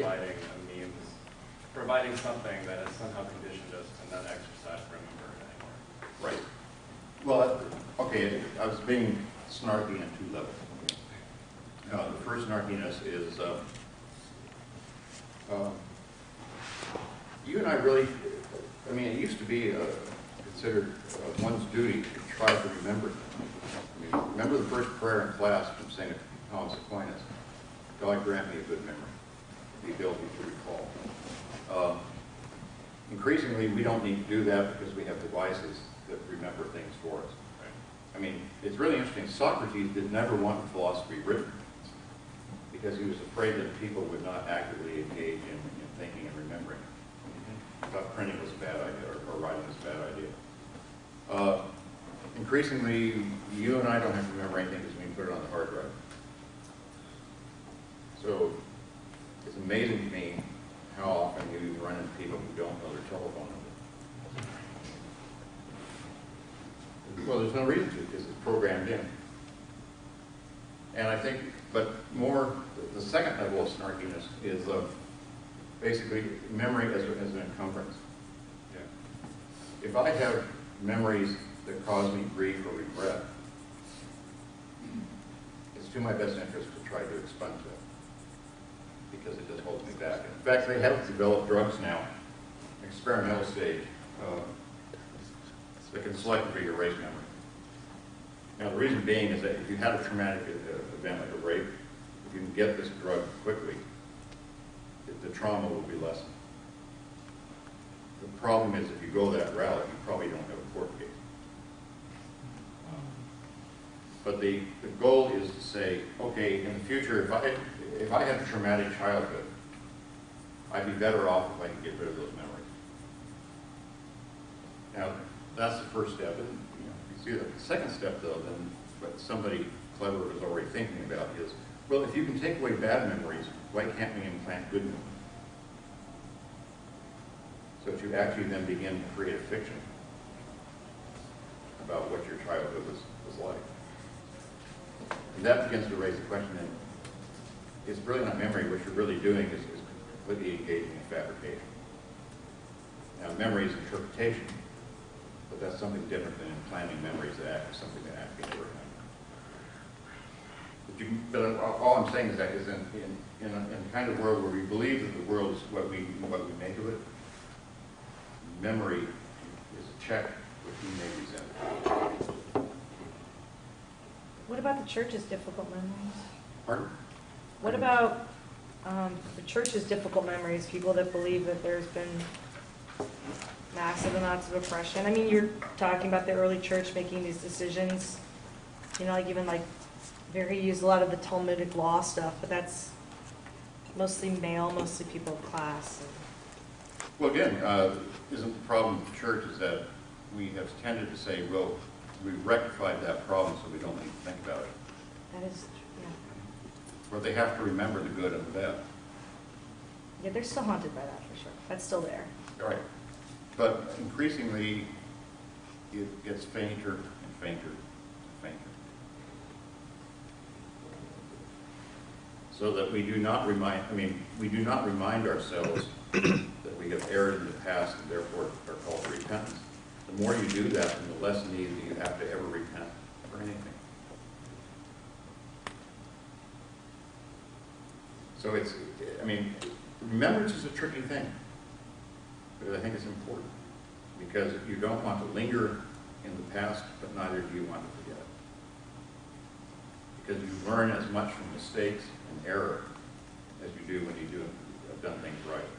providing a means, providing something that has somehow conditioned us to not exercise remember anymore. Right. Well, okay, I was being snarky on two levels. The first snarkiness is, you and I really, I mean, it used to be considered one's duty to try to remember things. I mean, remember the first prayer in class from St. Thomas Aquinas, God grant me a good memory, the ability to recall. Increasingly, we don't need to do that because we have devices that remember things for us. Right? I mean, it's really interesting. Socrates did never want philosophy written because he was afraid that people would not actively engage in thinking and remembering. He thought printing was a bad idea, or writing was a bad idea. Increasingly, you and I don't have to remember anything because we can put it on the hard drive. So it's amazing to me how often you run into people who don't know their telephone number. Well, there's no reason to because it's programmed in. And I think, but more, the second level of snarkiness is basically memory as an encumbrance. Yeah. If I have memories that cause me grief or regret, it's to my best interest to try to expunge that because it just holds me back. In fact, they have developed drugs now, experimental stage, that can selectively erase memory. Now, the reason being is that if you had a traumatic event like a rape, if you can get this drug quickly, the trauma will be lessened. The problem is if you go that route, you probably don't have a court case. But the goal is to say, okay, in the future, if I had a traumatic childhood, I'd be better off if I could get rid of those memories. Now, that's the first step. And, you see that. The second step, though, then what somebody clever was already thinking about is, well, if you can take away bad memories, why can't we implant good memories? So that you actually then begin to create a fiction about what your childhood was like. And that begins to raise the question, and it's really not memory. What you're really doing is completely engaging in fabrication. Now, memory is interpretation, but that's something different than implanting memories that act as something that actually never happened. But all I'm saying is that is in a kind of world where we believe that the world is what we make of it, memory is a check which we may resent. What about the church's difficult memories? Pardon? What about the church's difficult memories, people that believe that there's been massive amounts of oppression? I mean, you're talking about the early church making these decisions, like even like very use a lot of the Talmudic law stuff, but that's mostly male, mostly people of class. Well, again, isn't the problem with the church is that we have tended to say, well, we've rectified that problem so we don't need to think about it. That is, yeah. Or they have to remember the good and the bad. Yeah, they're still haunted by that for sure. That's still there. All right. But increasingly, it gets fainter and fainter and fainter. So that we do not remind ourselves that we have erred in the past and therefore are called to repentance. The more you do that, then the less need that you have to ever repent for anything. So remembrance is a tricky thing, but I think it's important because you don't want to linger in the past, but neither do you want to forget it. Because you learn as much from mistakes and error as you do when you have done things right.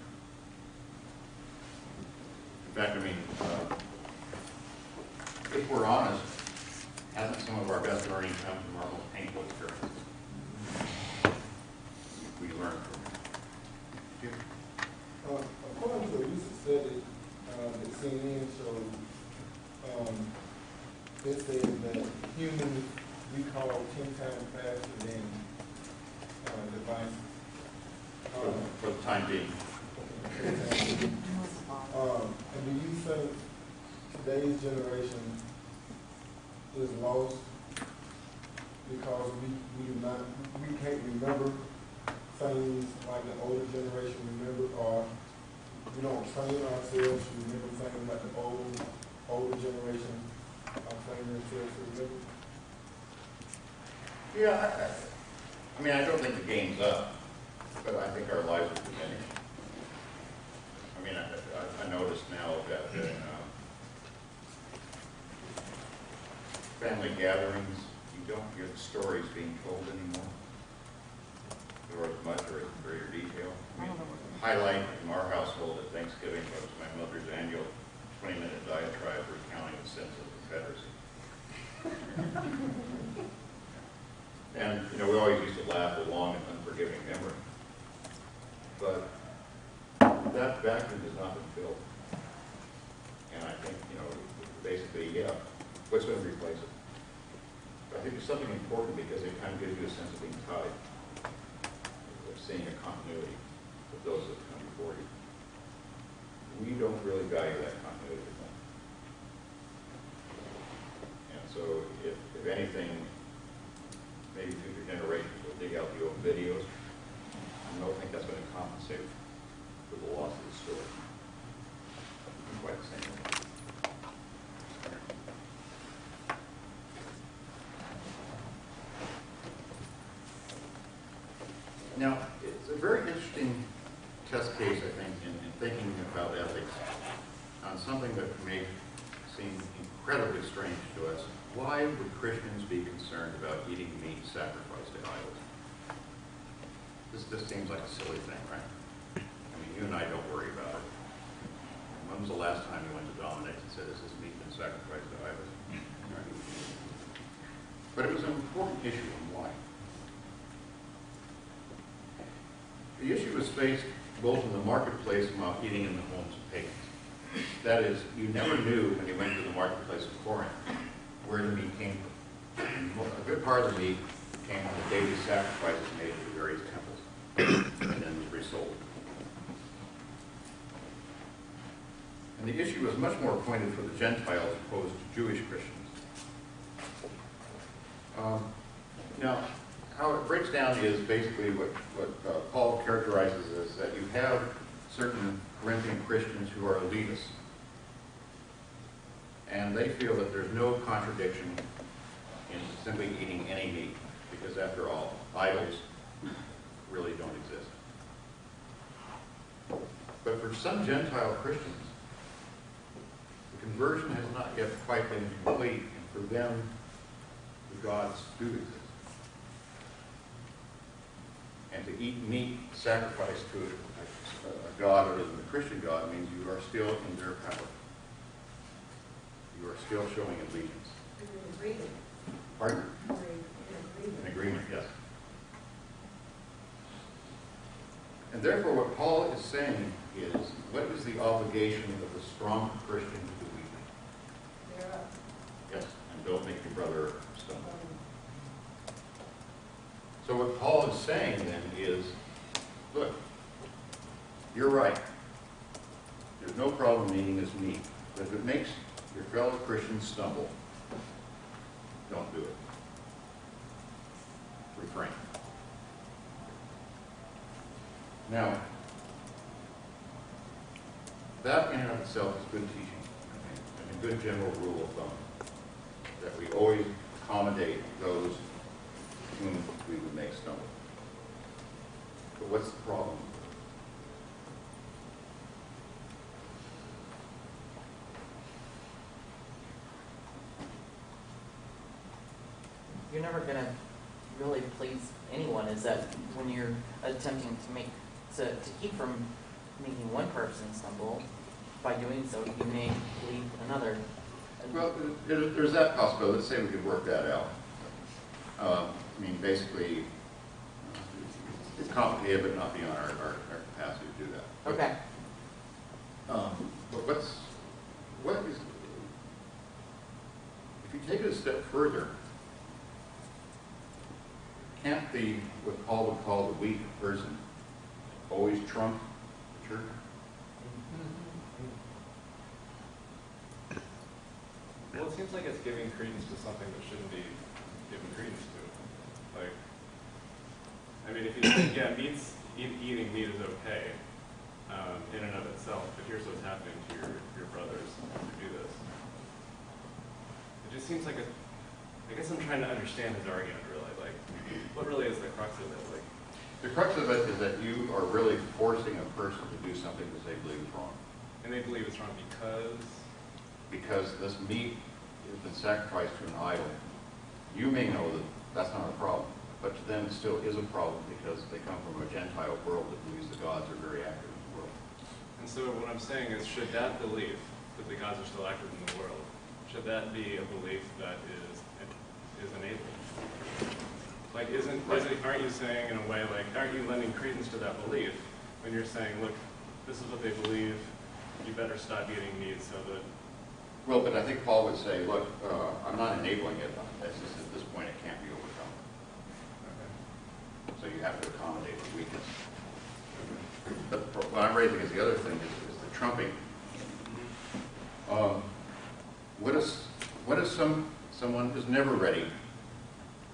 In fact, if we're honest, hasn't some of our best learning come from our most painful experiences? We learn from it. According to a recent study that CNN showed, it says that humans recall 10 times faster than devices. For the time being. And do you think today's generation is lost because we can't remember things like the older generation remember, or we don't train ourselves to remember things like the older generation are training themselves to remember? Yeah, I mean, I don't think the game's up, but I think our lives are diminished. I mean, I noticed now that family gatherings, you don't hear the stories being told anymore, or as much or in greater detail. I mean, highlight in our household at Thanksgiving was my mother's annual 20-minute diatribe recounting the sins of the Confederacy. And, you know, we always used to laugh at long and unforgiving memory. But that vacuum has not been filled. And I think, you know, basically, yeah, what's going to replace it? I think it's something important because it kind of gives you a sense of being tied, of seeing a continuity with those that come before you. We don't really value that continuity with them. And so, if anything, maybe future generations will dig out the old videos. I don't think that's going to compensate for the loss of the story. It's quite the same. Now, it's a very interesting test case, I think, in thinking about ethics on something that may seem incredibly strange to us. Why would Christians be concerned about eating meat sacrificed to idols? This just seems like a silly thing, right? I mean, you and I don't worry about it. When was the last time you went to Dominic and said, "Is this meat been sacrificed to idols?" Right? But it was an important issue, and why? The issue was faced both in the marketplace and while eating in the homes of pagans. That is, you never knew when you went to the marketplace of Corinth where the meat came from. A good part of the meat came from the daily sacrifices made at the various temples and then was resold. And the issue was much more pointed for the Gentiles opposed to Jewish Christians. Now, how it breaks down is basically what Paul characterizes as that you have certain Corinthian Christians who are elitists. And they feel that there's no contradiction in simply eating any meat, because after all, idols really don't exist. But for some Gentile Christians, the conversion has not yet quite been complete, and for them, the gods do exist. And to eat meat sacrificed to a god other than the Christian God means you are still in their power. You are still showing allegiance. An agreement. Pardon? An An agreement, yes. And therefore what Paul is saying is, what is the obligation of the strong Christian to the weak? They're up. Yes, and don't make your brother stumble. So what Paul is saying then is, look, you're right. There's no problem eating this meat. But if it makes your fellow Christians stumble, don't do it. Refrain. Now, that in and of itself is good teaching, and a good general rule of thumb, that we always accommodate those whom we would make stumble. But what's the problem? You're never going to really please anyone, is that when you're attempting to keep from making one person stumble, by doing so you may lead another. Well, there's that possibility. Let's say we could work that out. I mean, basically, it's complicated, but not beyond our capacity to do that. Okay. But what is, if you take it a step further, can't what Paul would call the weak person always trump the church? Well, it seems like it's giving credence to something that shouldn't be given credence to. Like, I mean, if you think, yeah, eating meat is okay in and of itself, but here's what's happening to your brothers who do this. It just seems like I guess I'm trying to understand his argument really. Like, what really is the crux of it? Like, The crux of it is that you are really forcing a person to do something that they believe is wrong. and they believe it's wrong Because this meat has been sacrificed to an idol. You may know that that's not a problem, but to them it still is a problem because they come from a Gentile world that believes the gods are very active in the world. And so what I'm saying is, should that belief that the gods are still active in the world, should that be a belief that is enabled? Like, aren't you saying in a way, like, aren't you lending credence to that belief when you're saying, look, this is what they believe, you better stop eating meat so that... Well, but I think Paul would say, look, I'm not enabling it. It's just at this point it can't be overcome. Okay. So you have to accommodate the weakness. But what I'm raising is the other thing is the trumping. What if someone is never ready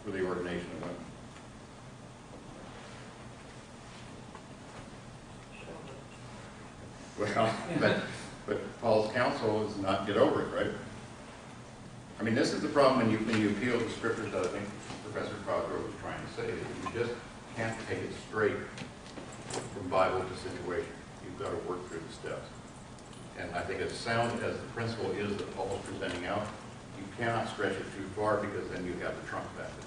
for the ordination of women? Well, but Paul's counsel is not get over it, right? I mean, this is the problem when you appeal to scriptures that I think Professor Cosgrove was trying to say, that you just can't take it straight from Bible to situation. You've got to work through the steps. And I think as sound as the principle is that Paul is presenting out, you cannot stretch it too far because then you have the trump method.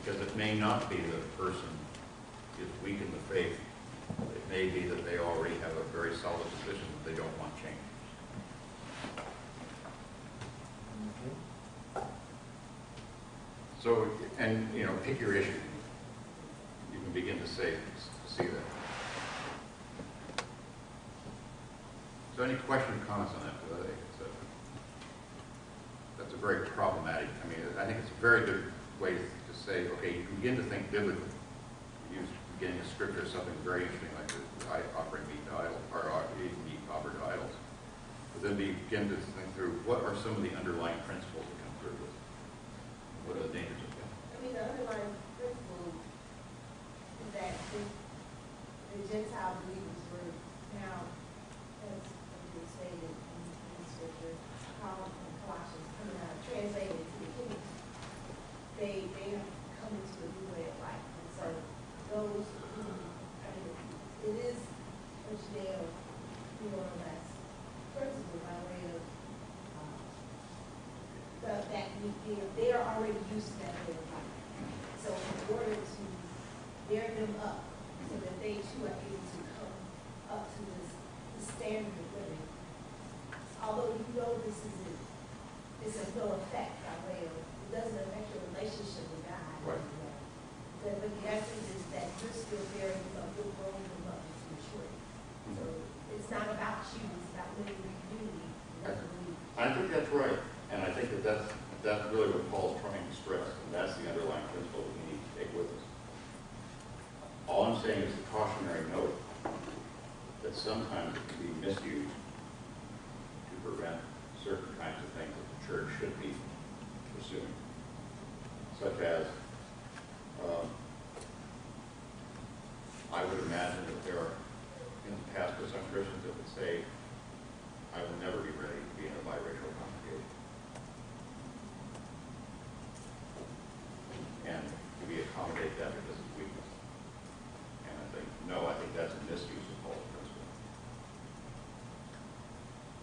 Because it may not be that a person is weak in the faith. It may be that they already have a very solid position that they don't want change. So, and pick your issue. You can begin to see that. So, any questions or comments on that? Because I think that's a very problematic. I mean, I think it's a very good way to say, okay, you can begin to think biblically. Use beginning of scripture as something very interesting, like offering meat to idols, or eating meat offered to idols. But then begin to think through what are some of the underlying principles that come through this. What are the dangers of that? I mean, the underlying principle is that the Gentile believers were now, as it is stated in scripture, Colossians, translated to the kingdom. They have come into a new way of life. And so those who, I mean, it is a Judeo, more or less, principle by way of they are already used to that way of life. So in order to bear them up so that they too are able to come up to this standard of living, although you know this has no effect by way of, it doesn't affect your relationship with God. Right. But the essence is that you're still bearing them up, you're growing them up into maturity. So it's not about you, it's about living in community. I think that's right. And I think that's really what Paul's trying to stress, and that's the underlying principle that we need to take with us. All I'm saying is the cautionary note that sometimes it can be misused to prevent certain kinds of things that the church should be pursuing, such as I would imagine that there are, in the past, some Christians that would say, I will never be ready to be in a biracial congregation. And do we accommodate that because of weakness? And I think, no, I think that's a misuse of Paul's principle.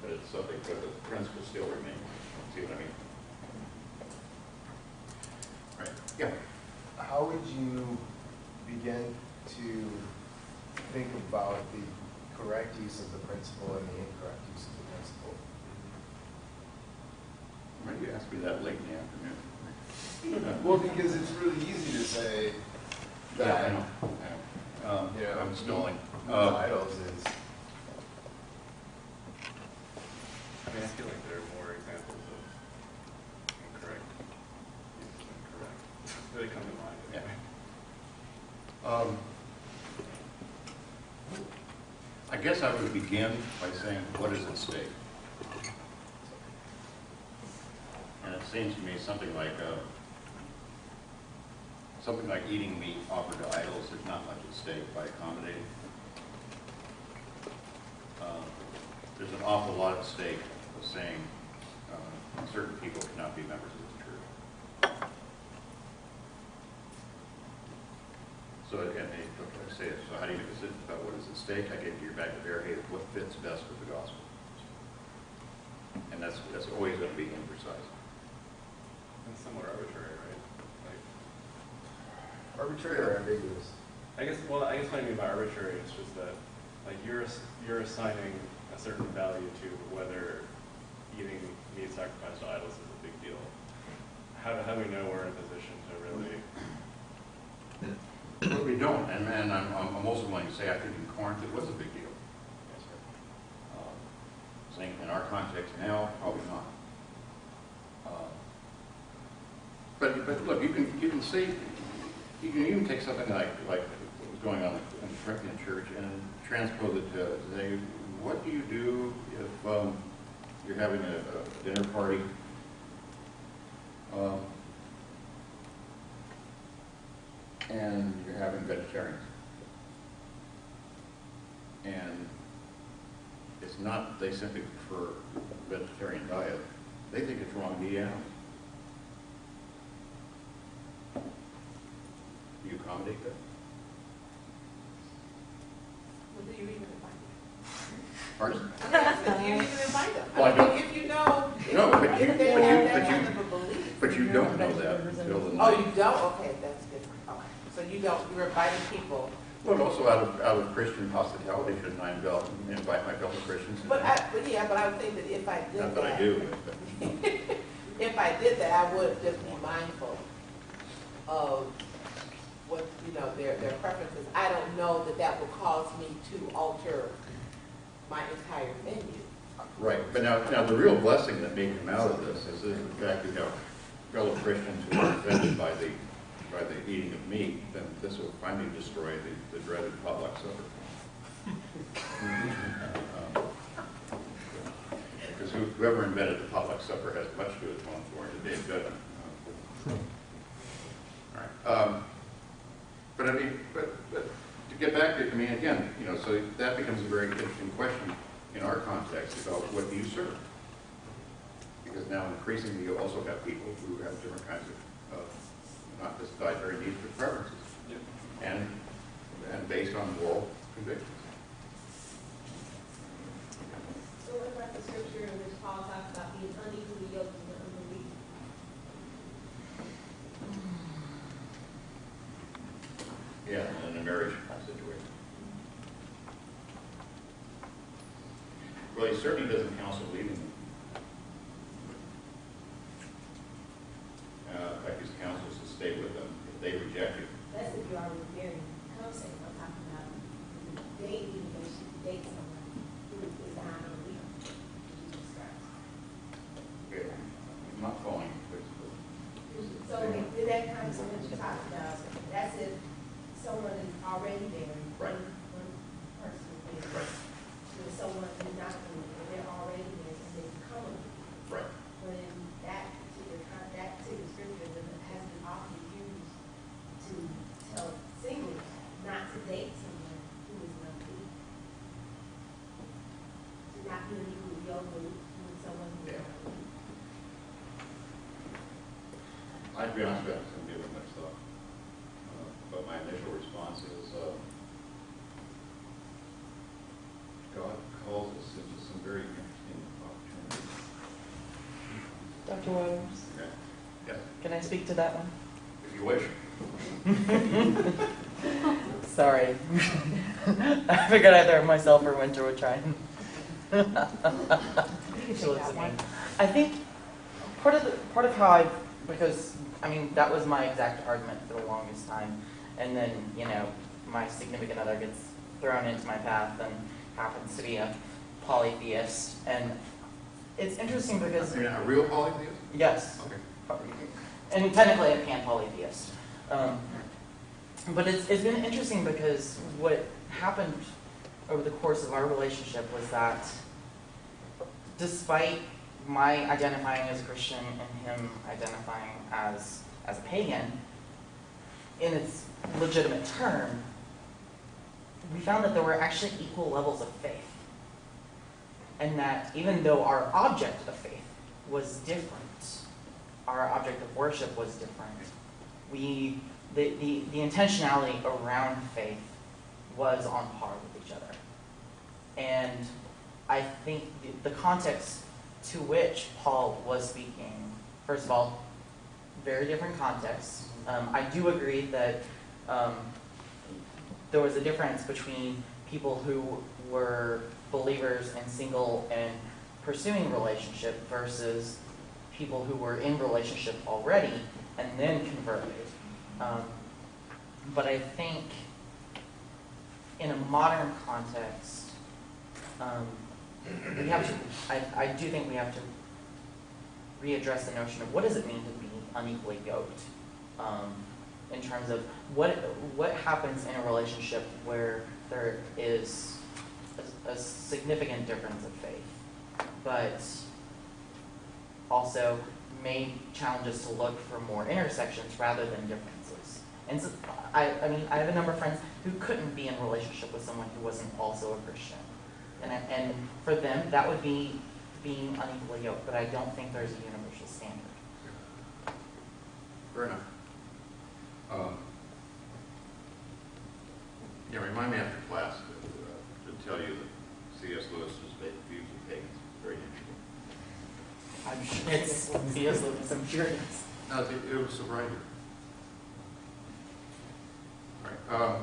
But it's something, but the principle still remains. See what I mean? Right. Yeah. How would you begin to think about the correct use of the principle and the incorrect use of the principle? Why do you ask me that late in the afternoon? Well, because it's really easy to say that, Yeah, I know. I'm stalling. idols is, I mean, I feel like there are more examples of incorrect use of incorrect. They come to mind anyway. I guess I would begin by saying, what is at stake? And it seems to me something like, something like eating meat offered to idols, there's not much at stake by accommodating. There's an awful lot at stake of saying certain people cannot be members of this church. So, and they, okay, I say it, so how do you make a decision about what is at stake? I get to your back to bear, hey, what fits best with the gospel? And that's always going to be imprecise. It's somewhat arbitrary, right? Like, Arbitrary or ambiguous? I guess what I mean by arbitrary is just that, like, you're assigning a certain value to whether eating meat sacrificed to idols is a big deal. How do we know we're in a position to really? But we don't, and I'm also willing to say I think in Corinth it was a big deal. Saying in our context now, probably not. But look, you can say, you can even take something like what was going on in the Corinthian church and transpose it to say, what do you do if you're having a dinner party and you're having vegetarians? And it's not they simply prefer vegetarian diet. They think it's wrong to eat animals. Do you accommodate that? Well, do you even invite them? Pardon? Do you even invite them? Well, I don't. If you know, No, but you, if they but have you, that but kind you, of a belief. but you don't know that until the Oh, night. you don't? Okay, that's different. Okay. So you don't, you're inviting people. Well, also out of Christian hospitality, shouldn't I invite my fellow Christians? But I would think that if I did that. Not that I do. If I did that, I would just be mindful of what, their preferences. I don't know that that would cause me to alter my entire menu. Right, but now the real blessing that may come out of this is if in fact you have fellow Christians who are offended by the eating of meat, then this will finally destroy the dreaded potluck supper. Because whoever invented the potluck supper has much to atone for and it did good. All right. But I mean, but to get back to, again, so that becomes a very interesting question in our context about what do you serve? Because now increasingly you also have people who have different kinds of not just dietary needs, but preferences, and based on moral convictions. So what about the scripture in which Paul talks about being unequally yoked with the unbelief? Yeah, in a marriage situation. Well, he certainly doesn't counsel leaving them. In fact, his counsel is to stay with them if they reject you. That's if you're already married. I'm saying, I'm talking about dating, when she dates someone who is not a believer. Jesus Christ. Okay, I'm not following you, please. So in that context, what you talked about, that's if someone is already married. Right. One person is married. Right. With someone who's not a believer, they're already married and they become a believer. Right. But in that particular scripture, it has been often used to tell singles not to date someone who is not believer. To not be unequally yoked with someone who is not a believer. I'd be honest with you, I haven't given much thought. But my initial response is God calls us into some very interesting opportunities. Dr. Waters, Okay. Yes, can I speak to that one? if you wish. Sorry. I figured either myself or Winter would try and I think part of how because that was my exact argument for the longest time, and then my significant other gets thrown into my path and happens to be a polytheist, and it's interesting because You're not a real polytheist? yes, Okay. and technically a pan-polytheist. But it's been interesting because what happened over the course of our relationship was that despite my identifying as a Christian and him identifying as a pagan, in its legitimate term, we found that there were actually equal levels of faith. And that even though our object of faith was different, our object of worship was different, the intentionality around faith was on par with each other. And I think the context to which Paul was speaking, first of all, very different contexts. I do agree that there was a difference between people who were believers and single and pursuing relationship versus people who were in relationship already and then converted. But I think in a modern context, we have to, I do think we have to readdress the notion of what does it mean to be unequally yoked, in terms of what happens in a relationship where there is a significant difference of faith, but also may challenge us to look for more intersections rather than differences. And so, I mean, I have a number of friends who couldn't be in a relationship with someone who wasn't also a Christian. And for them, that would be being unequally yoked, but I don't think there's a universal standard. Fair enough. Yeah, remind me after class to tell you that C.S. Lewis's views of pagans is very interesting. I'm sure it's C.S. Lewis, I'm curious. No, it was right here. All right.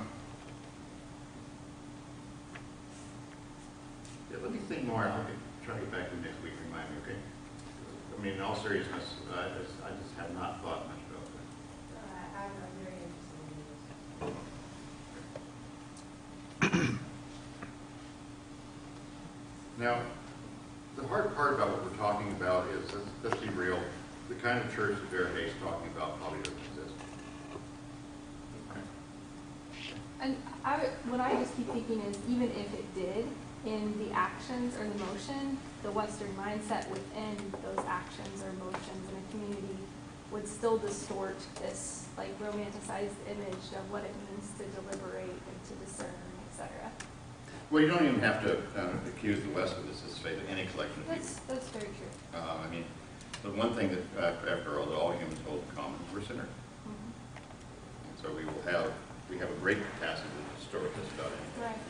Yeah, let me think more. I can try to get back to you next week. Remind me, okay? I mean, in all seriousness, I just have not thought much about that. I'm very interested in this. Now, the hard part about what we're talking about is, let's be real, the kind of church that Verity is talking about probably doesn't exist. And what I just keep thinking is, even if it did, in the actions or the motion, the Western mindset within those actions or motions in a community would still distort this like romanticized image of what it means to deliberate and to discern, etc. Well, you don't even have to accuse the West of this as fate of any collection of people. That's very true. I mean, the one thing that, after all, that all humans hold in common, we're sinners. Mm-hmm. And so we have a great capacity to distort this about anything. Right.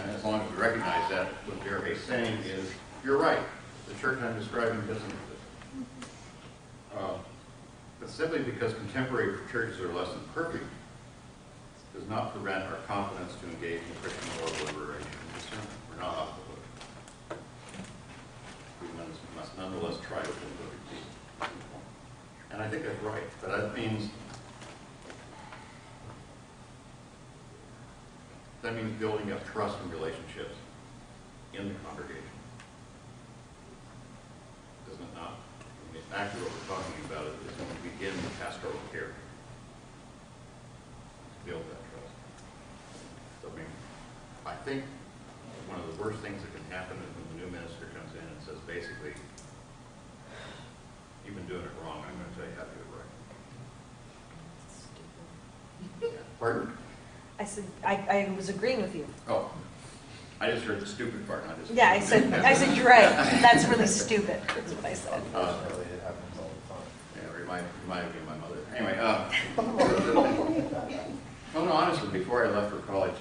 And as long as we recognize that, what Verity is saying is, you're right, the church I'm describing doesn't exist. But simply because contemporary churches are less than perfect does not prevent our confidence to engage in Christian moral liberation and discernment. We're not off the hook. We must nonetheless try to deliver peace. And I think that's right, but that means building up trust and relationships in the congregation. Doesn't it not? I mean, actually what we're talking about is when we begin the pastoral care. Build that trust. So I mean, I think one of the worst things that can happen is when the new minister comes in and says, basically, you've been doing it wrong, I'm going to tell you how to do it right. Yeah. Pardon? I said, I was agreeing with you. Oh, I just heard the stupid part, not just. Yeah, I said, you're right. That's really stupid. That's what I said. Unfortunately, it happens all the time. Yeah, reminded me of my mother. Anyway, well, no, honestly, before I left for college,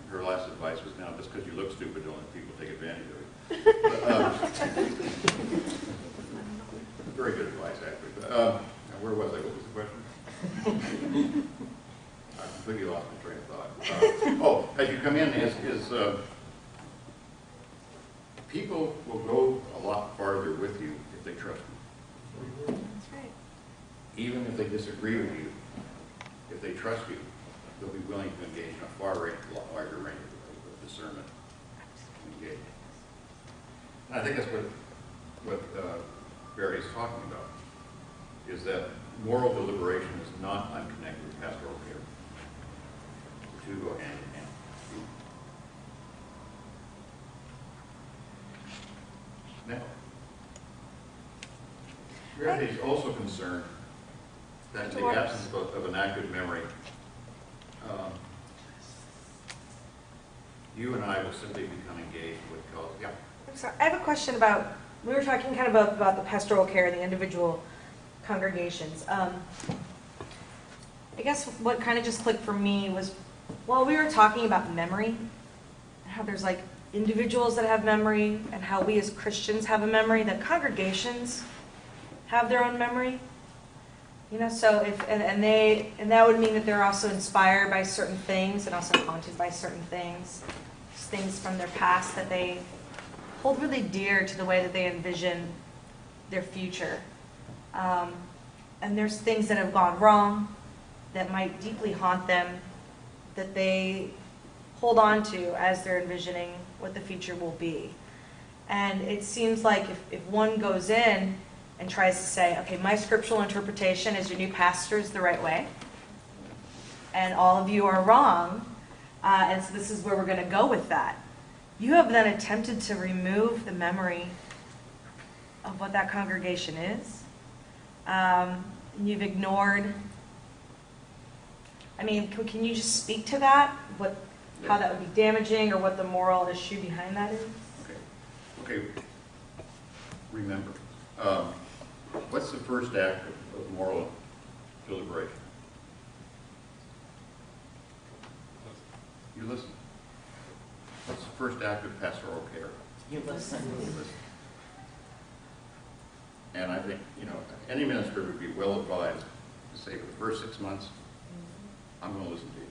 her last advice was, now, just because you look stupid, don't let people take advantage of you. Very good advice, actually. But, now, where was I? What was the question? I completely lost my train of thought. As you come in, people will go a lot farther with you if they trust you. That's right. Even if they disagree with you, if they trust you, they'll be willing to engage in a larger range of discernment and engage. And I think that's what Barry is talking about, is that moral deliberation is not unconnected with pastoral care. The two go hand in hand. Now, Barry is also concerned that in the absence of an active memory, you and I will simply become engaged with God. Yeah. I'm sorry, I have a question about, we were talking kind of about the pastoral care, the individual congregations. I guess what kind of just clicked for me was, while we were talking about memory, how there's like individuals that have memory and how we as Christians have a memory, that congregations have their own memory. You know, so if, and that would mean that they're also inspired by certain things and also haunted by certain things. Just things from their past that they hold really dear to the way that they envision their future. And there's things that have gone wrong that might deeply haunt them, that they hold on to as they're envisioning what the future will be. And it seems like if one goes in and tries to say, okay, my scriptural interpretation as your new pastor is the right way, and all of you are wrong, and so this is where we're going to go with that. You have then attempted to remove the memory of what that congregation is. You've ignored, I mean, can you just speak to that? How that would be damaging, or what the moral issue behind that is? Okay. Remember. What's the first act of moral deliberation? You listen. What's the first act of pastoral care? You listen. You listen. And I think, any minister would be well advised to say, for the first 6 months, I'm going to listen to you.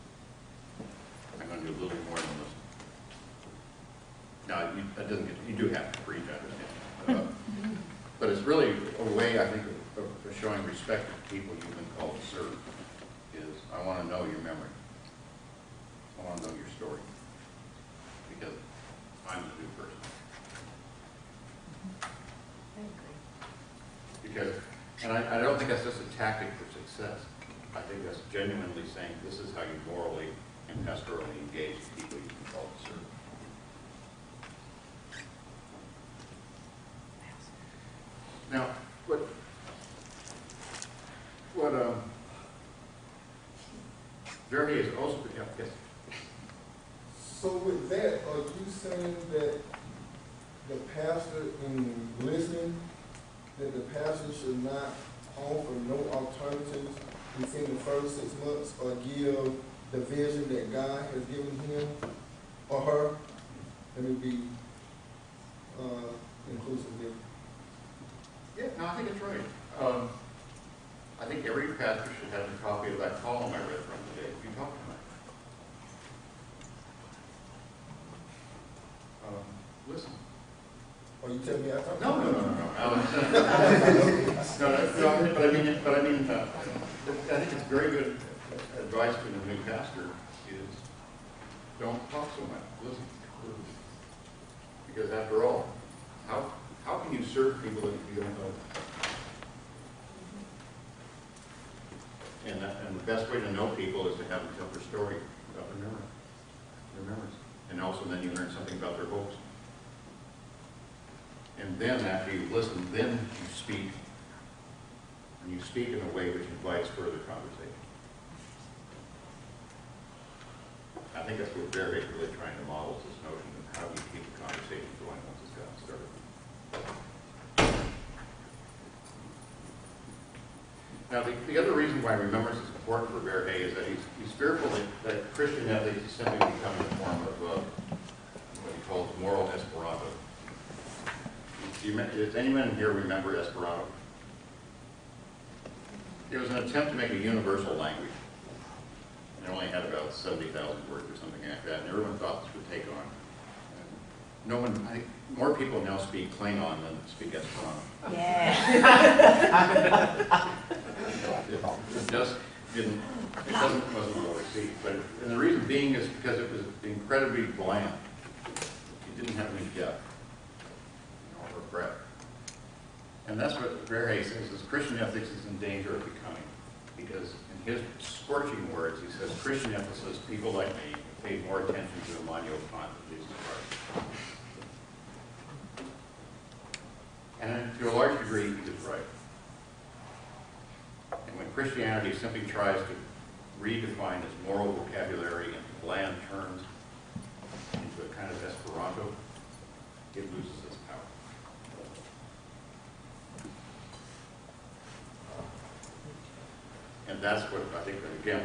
I'm going to do a little more than listen. Now, that doesn't get, you do have to preach, I understand. But it's really a way, I think, of showing respect to people you've been called to serve, is I want to know your memory. I want to know your story. Because I'm the new person. Because, and I don't think that's just a tactic for success. I think that's genuinely saying this is how you morally and pastorally engage the people you've been called to serve. Now, what Jeremy is also, yes. So with that, are you saying that the pastor, in listening, that the pastor should not offer no alternatives within the first 6 months, or give the vision that God has given him or her? Let me be inclusive here. Yeah, no, I think it's right. I think every pastor should have a copy of that column I read from today. If you talk tonight. Listen. Or you tell me I talk? No. But I mean, I think it's very good advice to the new pastor is don't talk so much. Listen. Because after all, how can you serve people that you don't know? And the best way to know people is to have them tell their story about their memories. And also then you learn something about their hopes. And then after you listen, then you speak. And you speak in a way which invites further conversation. I think that's what Barry is really trying to model, is this notion of how do you keep the conversation going once it's gotten started. Now, the other reason why remembrance is important for Barry is that he's fearful that Christian ethics is simply becoming a form of what he calls moral Esperanto. Does anyone here remember Esperanto? It was an attempt to make a universal language. It only had about 70,000 words or something like that, and everyone thought this would take on. I think more people now speak Klingon than speak Esperanto. Yeah. It just wasn't well received. And the reason being is because it was incredibly bland. It didn't have any depth or breadth. And that's what Verhey says, is Christian ethics is in danger of becoming. Because in his scorching words, he says, Christian ethicists, people like me, pay more attention to the manual content of Jesus Christ. And to a large degree, he is right. And when Christianity simply tries to redefine its moral vocabulary into bland terms, into a kind of Esperanto, it loses its power. And that's what I think, again,